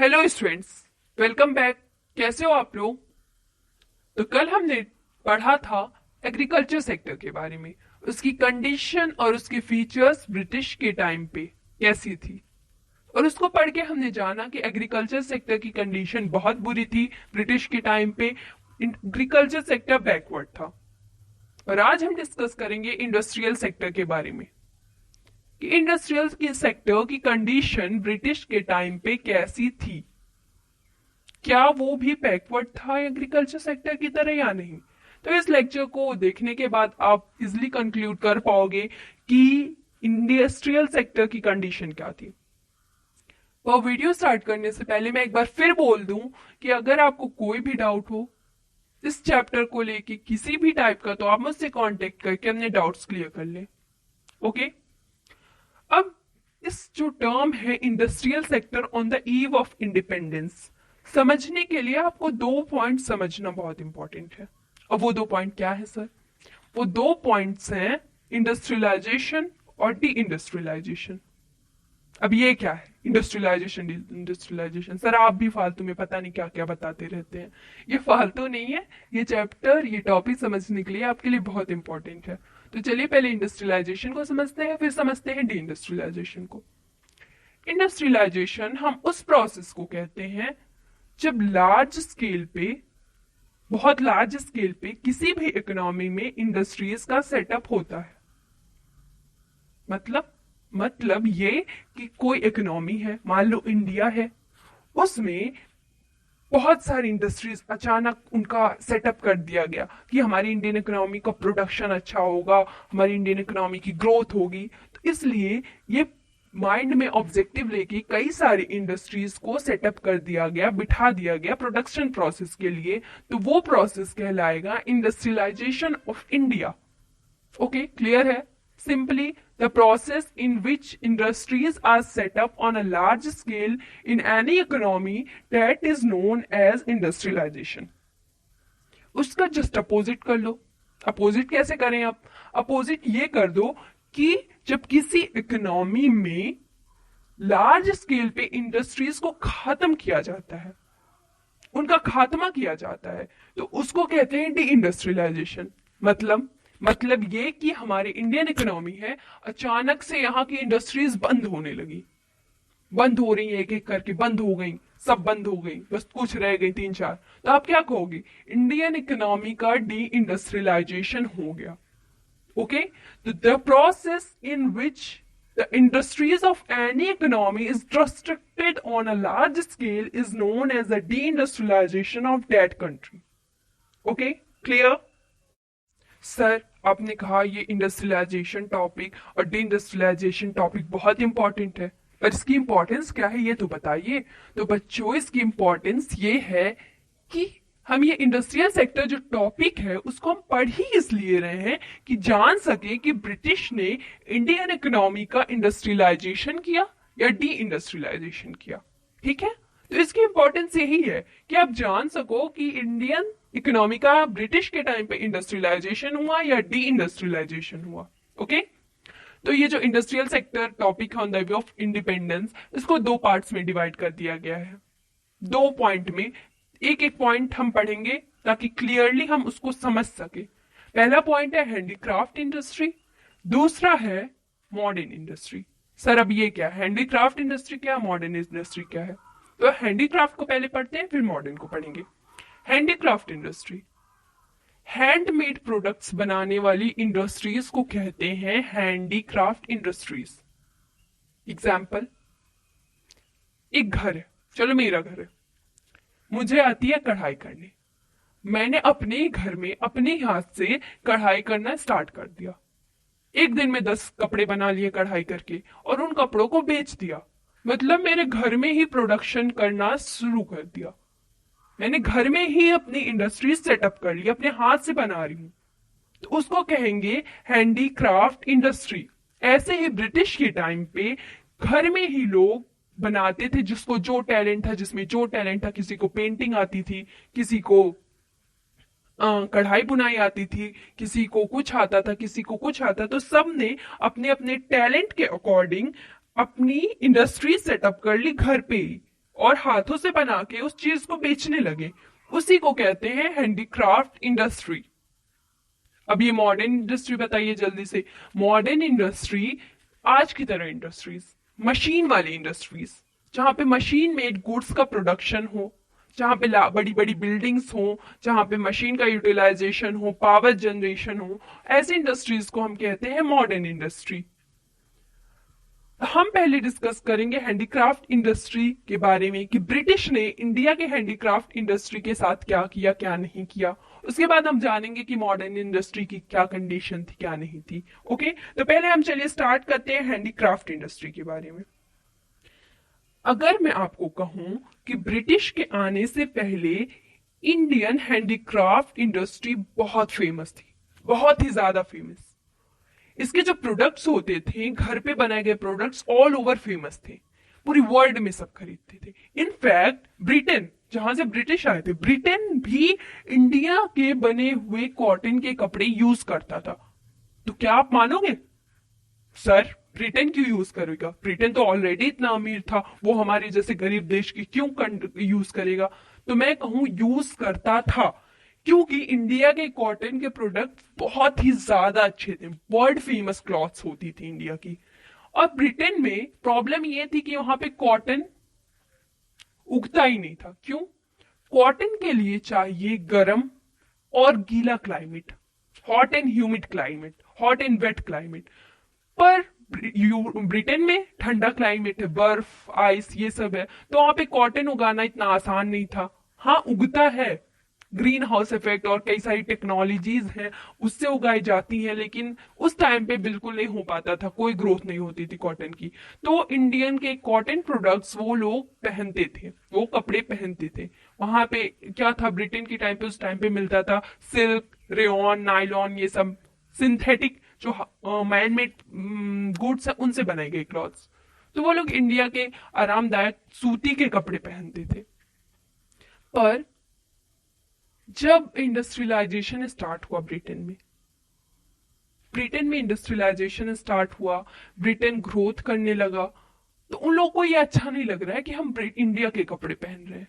Hello students, welcome back. कैसे हो आप लोग? तो कल हमने पढ़ा था एग्रीकल्चर सेक्टर के बारे में, उसकी कंडीशन और उसके फीचर्स ब्रिटिश के टाइम पे कैसी थी। और उसको पढ़ के हमने जाना कि एग्रीकल्चर सेक्टर की कंडीशन बहुत बुरी थी ब्रिटिश के टाइम पे। एग्रीकल्चर सेक्टर बैकवर्ड था। और आज हम डिस्कस करेंगे इंडस्ट्रियल सेक्टर के बारे में कि इंडस्ट्रियल की सेक्टर की कंडीशन ब्रिटिश के टाइम पे कैसी थी। क्या वो भी बैकवर्ड था एग्रीकल्चर सेक्टर की तरह या नहीं। तो इस लेक्चर को देखने के बाद आप इजिली कंक्लूड कर पाओगे कि इंडस्ट्रियल सेक्टर की कंडीशन क्या थी। तो वीडियो स्टार्ट करने से पहले मैं एक बार फिर बोल दूं कि अगर आपको कोई भी डाउट हो इस चैप्टर को लेके किसी भी टाइप का, तो आप मुझसे कांटेक्ट करके अपने डाउट्स क्लियर कर ले। ओके, अब इस जो टर्म है industrial sector on the eve of independence, समझने के लिए आपको दो पॉइंट समझना बहुत इंपॉर्टेंट है। और वो दो पॉइंट क्या है सर? वो दो पॉइंट्स हैं इंडस्ट्रियलाइजेशन और डी इंडस्ट्रियलाइजेशन। अब ये क्या है इंडस्ट्रियलाइजेशन डी इंडस्ट्रियलाइजेशन? सर आप भी फालतू में पता नहीं क्या क्या बताते रहते हैं। ये फालतू नहीं है, ये चैप्टर ये टॉपिक समझने के लिए आपके लिए बहुत इंपॉर्टेंट है। तो चलिए पहले इंडस्ट्रियलाइजेशन को समझते हैं, फिर समझते हैं डी इंडस्ट्रियलाइजेशन को। इंडस्ट्रियलाइजेशन हम उस प्रोसेस को कहते हैं जब लार्ज स्केल पे, बहुत लार्ज स्केल पे किसी भी इकोनॉमी में इंडस्ट्रीज का सेटअप होता है। मतलब ये कि कोई इकोनॉमी है, मान लो इंडिया है, उसमें बहुत सारी इंडस्ट्रीज अचानक उनका सेटअप कर दिया गया कि हमारी इंडियन इकोनॉमी का प्रोडक्शन अच्छा होगा, हमारी इंडियन इकोनॉमी की ग्रोथ होगी। तो इसलिए ये माइंड में ऑब्जेक्टिव लेके कई सारी इंडस्ट्रीज को सेटअप कर दिया गया, बिठा दिया गया प्रोडक्शन प्रोसेस के लिए। तो वो प्रोसेस कहलाएगा industrialisation of India. Okay, clear है? Simply the process in which industries are set up on a large scale in any economy that is known as industrialisation. उसका जस्ट अपोजिट कर लो। Opposite कैसे करें? आप अपोजिट ये कर दो कि जब किसी इकोनॉमी में लार्ज स्केल पे इंडस्ट्रीज को खत्म किया जाता है, उनका खात्मा किया जाता है, तो उसको कहते हैं डी इंडस्ट्रियलाइजेशन। मतलब ये कि हमारी इंडियन इकोनॉमी है, अचानक से यहाँ की इंडस्ट्रीज बंद होने लगी, बंद हो रही है, एक एक करके बंद हो गई, सब बंद हो गई, बस कुछ रह गई तीन चार। तो आप क्या कहोगे? इंडियन इकोनॉमी का डी इंडस्ट्रियलाइजेशन हो गया। Okay, the process in which the industries of any economy is restricted on a large scale is known as the deindustrialization of that country. Okay, clear? Sir आपने कहा ये industrialisation topic और D industrialisation topic बहुत important है, पर इसकी importance क्या है ये तो बताइए। तो बच्चों इसकी इंपॉर्टेंस ये है कि हम ये इंडस्ट्रियल सेक्टर जो टॉपिक है उसको हम पढ़ ही इसलिए रहे हैं कि जान सके कि ब्रिटिश ने इंडियन इकोनॉमी का इंडस्ट्रियलाइजेशन किया या डी इंडस्ट्रियलाइजेशन किया। ठीक है, तो इसकी इंपॉर्टेंस यही है कि आप जान सको कि इंडियन इकोनॉमी का ब्रिटिश के टाइम पे इंडस्ट्रियलाइजेशन हुआ या डी इंडस्ट्रियलाइजेशन हुआ। ओके, तो ये जो इंडस्ट्रियल सेक्टर टॉपिक है on the way of independence, इसको दो पार्ट्स में डिवाइड कर दिया गया है। दो पॉइंट में एक एक पॉइंट हम पढ़ेंगे ताकि क्लियरली हम उसको समझ सके। पहला पॉइंट है हैंडीक्राफ्ट इंडस्ट्री, दूसरा है मॉडर्न इंडस्ट्री। सर अब ये क्या है? हैंडीक्राफ्ट इंडस्ट्री क्या, मॉडर्न इंडस्ट्री क्या है? तो हैंडीक्राफ्ट को पहले पढ़ते हैं, फिर मॉडर्न को पढ़ेंगे। हैंडीक्राफ्ट इंडस्ट्री, हैंडमेड प्रोडक्ट्स बनाने वाली इंडस्ट्रीज को कहते हैं हैंडीक्राफ्ट इंडस्ट्रीज। एग्जाम्पल, एक घर है, चलो मेरा घर है, मुझे आती है कढ़ाई करने, मैंने अपने घर में अपने हाथ से कढ़ाई करना स्टार्ट कर दिया। एक दिन में 10 कपड़े बना लिए कढ़ाई करके और उन कपड़ों को बेच दिया। मतलब मेरे घर में ही प्रोडक्शन करना शुरू कर दिया, मैंने घर में ही अपनी इंडस्ट्री सेटअप कर ली, अपने हाथ से बना रही हूं, तो उसको कहेंगे हैंडीक्राफ्ट इंडस्ट्री। ऐसे ही ब्रिटिश के टाइम पे घर में ही लोग बनाते थे, जिसको जो टैलेंट था, जिसमें जो टैलेंट था, किसी को पेंटिंग आती थी, किसी को कढ़ाई बुनाई आती थी, किसी को कुछ आता था, किसी को कुछ आता, तो सब ने अपने अपने टैलेंट के अकॉर्डिंग अपनी इंडस्ट्री सेटअप कर ली घर पे ही। और हाथों से बना के उस चीज को बेचने लगे। उसी को कहते हैं हैंडीक्राफ्ट इंडस्ट्री। अब ये मॉडर्न इंडस्ट्री बताइए जल्दी से। मॉडर्न इंडस्ट्री आज की तरह इंडस्ट्रीज, मशीन वाली इंडस्ट्रीज, जहां पे मशीन मेड गुड्स का प्रोडक्शन हो, जहां पे बड़ी बड़ी बिल्डिंग्स हो, जहां पे मशीन का यूटिलाइजेशन हो, पावर जनरेशन हो, ऐसी इंडस्ट्रीज को हम कहते हैं मॉडर्न इंडस्ट्री। हम पहले डिस्कस करेंगे हैंडीक्राफ्ट इंडस्ट्री के बारे में कि ब्रिटिश ने इंडिया के हैंडीक्राफ्ट इंडस्ट्री के साथ क्या किया, क्या नहीं किया। उसके बाद हम जानेंगे कि मॉडर्न इंडस्ट्री की क्या कंडीशन थी, क्या नहीं थी। ओके, तो पहले हम चलिए स्टार्ट करते हैं हैंडीक्राफ्ट इंडस्ट्री के बारे में। अगर मैं आपको कहूं कि ब्रिटिश के आने से पहले इंडियन हैंडीक्राफ्ट इंडस्ट्री बहुत फेमस थी, बहुत ही ज्यादा फेमस। इसके जो प्रोडक्ट्स होते थे, घर पे बनाए गए प्रोडक्ट्स ऑल ओवर फेमस थे, पूरी वर्ल्ड में सब खरीदते थे। इनफैक्ट ब्रिटेन, जहां से ब्रिटिश आए थे, ब्रिटेन भी इंडिया के बने हुए कॉटन के कपड़े यूज करता था। तो क्या आप मानोगे सर ब्रिटेन क्यों यूज करेगा? ब्रिटेन तो ऑलरेडी इतना अमीर था, वो हमारे जैसे गरीब देश की क्यों यूज करेगा? तो मैं कहूं यूज करता था, क्योंकि इंडिया के कॉटन के प्रोडक्ट बहुत ही ज्यादा अच्छे थे, वर्ल्ड फेमस क्लॉथ्स होती थी इंडिया की। और ब्रिटेन में प्रॉब्लम ये थी कि वहां पे कॉटन उगता ही नहीं था। क्यों? कॉटन के लिए चाहिए गर्म और गीला climate, hot and humid climate, hot and wet climate. पर ब्रिटेन में ठंडा क्लाइमेट है, बर्फ आइस ये सब है, तो वहां पे कॉटन उगाना इतना आसान नहीं था। हाँ उगता है, ग्रीन हाउस इफेक्ट और कई सारी टेक्नोलॉजीज हैं उससे उगाई जाती हैं, लेकिन उस टाइम पे बिल्कुल नहीं हो पाता था, कोई ग्रोथ नहीं होती थी कॉटन की। तो इंडियन के कॉटन प्रोडक्ट्स वो लोग पहनते थे, वो कपड़े पहनते थे। वहां पे क्या था, ब्रिटेन के टाइम पे, उस टाइम पे मिलता था सिल्क, रेयन, नायलॉन, ये सब सिंथेटिक जो मैन मेड गुड्स है उनसे बनाए गए क्लॉथ्स। तो वो लोग इंडिया के आरामदायक सूती के कपड़े पहनते थे। पर जब इंडस्ट्रियलाइजेशन स्टार्ट हुआ ब्रिटेन में इंडस्ट्रियलाइजेशन स्टार्ट हुआ, ब्रिटेन ग्रोथ करने लगा, तो उन लोगों को ये अच्छा नहीं लग रहा है कि हम इंडिया के कपड़े पहन रहे हैं।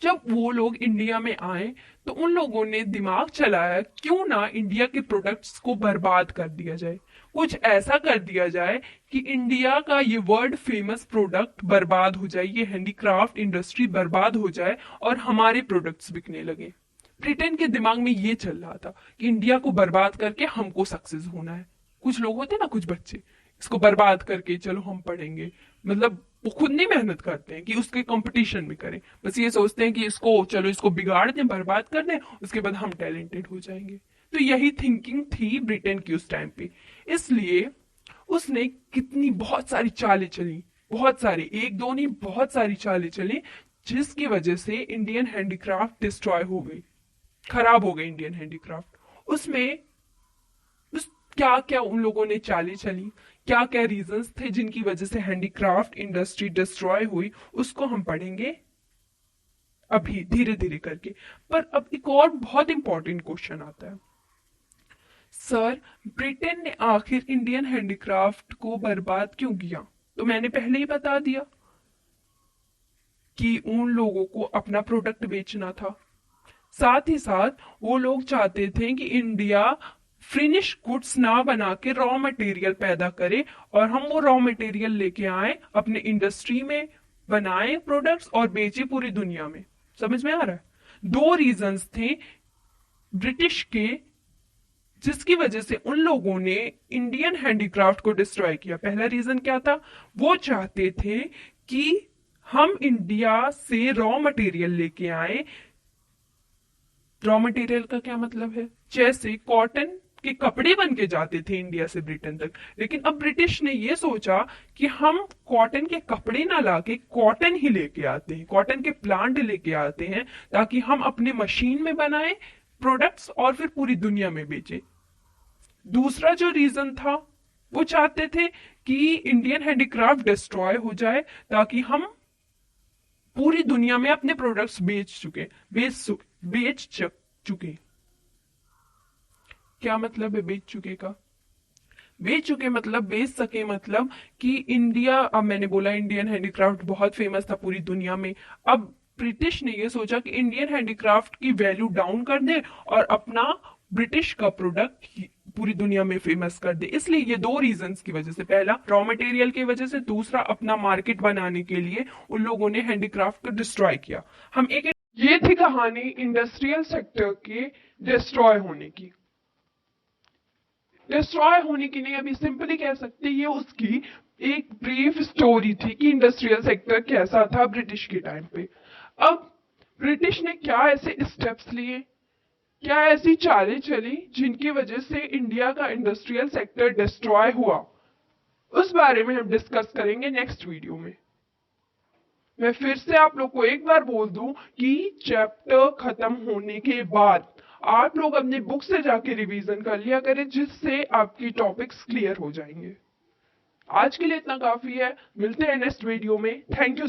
जब वो लोग इंडिया में आए तो उन लोगों ने दिमाग चलाया क्यों ना इंडिया के प्रोडक्ट्स को बर्बाद कर दिया जाए, कुछ ऐसा कर दिया जाए कि इंडिया का ये वर्ल्ड फेमस प्रोडक्ट बर्बाद हो जाए, ये हैंडीक्राफ्ट इंडस्ट्री बर्बाद हो जाए और हमारे प्रोडक्ट्स बिकने लगे। ब्रिटेन के दिमाग में ये चल रहा था कि इंडिया को बर्बाद करके हमको सक्सेस होना है। कुछ लोग होते ना, कुछ बच्चे, इसको बर्बाद करके चलो हम पढ़ेंगे, मतलब वो खुद नहीं मेहनत करते हैं कि उसके कंपटीशन में करें, बस ये सोचते हैं कि इसको चलो इसको बिगाड़ दें, बर्बाद कर दें, उसके बाद हम टैलेंटेड हो जाएंगे। तो यही थिंकिंग थी ब्रिटेन की उस टाइम पे। इसलिए उसने कितनी बहुत सारी चालें चली, बहुत सारी, एक दो नहीं बहुत सारी चालें चली, जिसकी वजह से इंडियन हैंडीक्राफ्ट डिस्ट्रॉय हो गई, खराब हो गई इंडियन हैंडीक्राफ्ट। उसमें क्या क्या उन लोगों ने चालें चली, क्या क्या रीजंस थे जिनकी वजह से हैंडीक्राफ्ट इंडस्ट्री डिस्ट्रॉय हुई, उसको हम पढ़ेंगे अभी धीरे धीरे करके। पर अब एक और बहुत इंपॉर्टेंट क्वेश्चन आता है, सर ब्रिटेन ने आखिर इंडियन हैंडीक्राफ्ट को बर्बाद क्यों किया? तो मैंने पहले ही बता दिया कि उन लोगों को अपना प्रोडक्ट बेचना था, साथ ही साथ वो लोग चाहते थे कि इंडिया फिनिश गुड्स ना बना के रॉ मटेरियल पैदा करे और हम वो रॉ मटेरियल लेके आए अपने इंडस्ट्री में, बनाए प्रोडक्ट्स और बेचे पूरी दुनिया में। समझ में आ रहा है? दो रीजंस थे ब्रिटिश के जिसकी वजह से उन लोगों ने इंडियन हैंडीक्राफ्ट को डिस्ट्रॉय किया। पहला रीजन क्या था, वो चाहते थे कि हम इंडिया से रॉ मटेरियल लेके आए। रॉ मटेरियल का क्या मतलब है, जैसे कॉटन के कपड़े बन के जाते थे इंडिया से ब्रिटेन तक, लेकिन अब ब्रिटिश ने ये सोचा कि हम कॉटन के कपड़े ना लाके कॉटन ही लेके आते हैं, कॉटन के प्लांट लेके आते हैं, ताकि हम अपने मशीन में बनाए प्रोडक्ट्स और फिर पूरी दुनिया में बेचे। दूसरा जो रीजन था, वो चाहते थे कि इंडियन हैंडीक्राफ्ट डिस्ट्रॉय हो जाए ताकि हम पूरी दुनिया में अपने प्रोडक्ट्स बेच चुके। क्या मतलब है बेच चुके का? बेच चुके मतलब बेच सके, मतलब कि इंडिया, अब मैंने बोला इंडियन हैंडीक्राफ्ट बहुत फेमस था पूरी दुनिया में। अब ब्रिटिश ने ये सोचा कि इंडियन हैंडीक्राफ्ट की वैल्यू डाउन कर दे और अपना ब्रिटिश का प्रोडक्ट पूरी दुनिया में फेमस कर दे। इसलिए ये दो रीजंस की वजह से, पहला रॉ मटेरियल की वजह से, दूसरा अपना मार्केट बनाने के लिए उन लोगों ने हैंडीक्राफ्ट को डिस्ट्रॉय किया। हम एक ये थी कहानी इंडस्ट्रियल सेक्टर के डिस्ट्रॉय होने की। डिस्ट्रॉय होने की नहीं, अभी सिंपली कह सकते ये उसकी एक ब्रीफ स्टोरी थी कि इंडस्ट्रियल सेक्टर कैसा था ब्रिटिश के टाइम पे। अब ब्रिटिश ने क्या ऐसे स्टेप्स लिए, क्या ऐसी चालें चली जिनकी वजह से इंडिया का इंडस्ट्रियल सेक्टर डिस्ट्रॉय हुआ, उस बारे में हम डिस्कस करेंगे नेक्स्ट वीडियो में। मैं फिर से आप लोग को एक बार बोल दूं कि चैप्टर खत्म होने के बाद आप लोग अपने बुक से जाके रिवीजन कर लिया करें, जिससे आपकी टॉपिक्स क्लियर हो जाएंगे। आज के लिए इतना काफी है, मिलते हैं नेक्स्ट वीडियो में। Thank you.